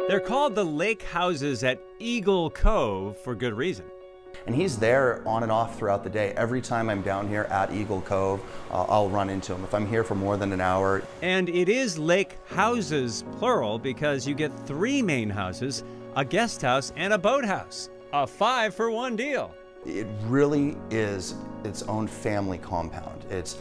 They're called the lake houses at Eagle Cove for good reason. And he's there on and off throughout the day. Every time I'm down here at Eagle Cove, I'll run into him if I'm here for more than an hour. And it is lake houses, plural, because you get 3 main houses, a guest house, and a boathouse. A 5-for-1 deal. It really is its own family compound. It's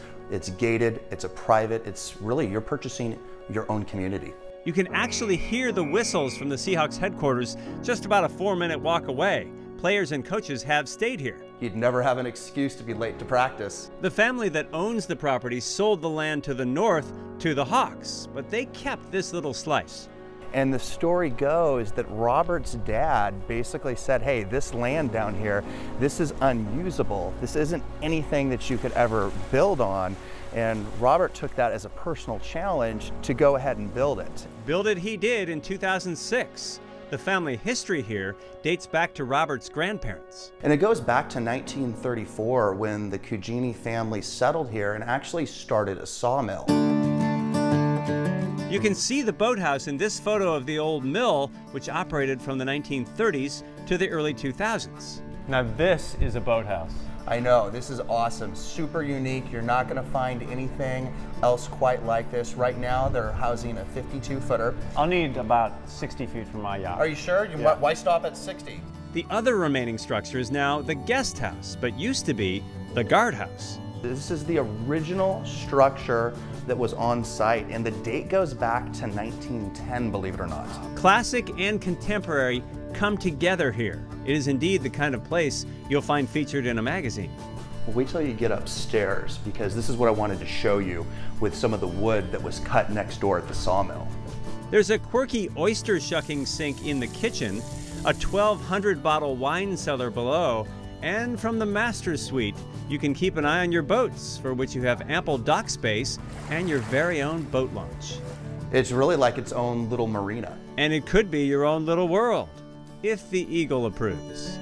gated, it's a private, it's really, you're purchasing your own community. You can actually hear the whistles from the Seahawks headquarters just about a 4-minute walk away. Players and coaches have stayed here. You'd never have an excuse to be late to practice. The family that owns the property sold the land to the north to the Hawks, but they kept this little slice. And the story goes that Robert's dad basically said, hey, this land down here, this is unusable. This isn't anything that you could ever build on. And Robert took that as a personal challenge to go ahead and build it. Build it he did in 2006. The family history here dates back to Robert's grandparents. And it goes back to 1934 when the Cugini family settled here and actually started a sawmill. You can see the boathouse in this photo of the old mill, which operated from the 1930s to the early 2000s. Now this is a boathouse. I know, this is awesome, super unique. You're not gonna find anything else quite like this. Right now, they're housing a 52-footer. I'll need about 60 feet from my yacht. Are you sure? Yeah. Why stop at 60? The other remaining structure is now the guest house, but used to be the guardhouse. This is the original structure that was on site, and the date goes back to 1910, believe it or not. Classic and contemporary come together here. It is indeed the kind of place you'll find featured in a magazine. Well, wait till you get upstairs, because this is what I wanted to show you with some of the wood that was cut next door at the sawmill. There's a quirky oyster shucking sink in the kitchen, a 1,200 bottle wine cellar below, and from the master's suite, you can keep an eye on your boats, for which you have ample dock space and your very own boat launch. It's really like its own little marina. And it could be your own little world, if the Eagle approves.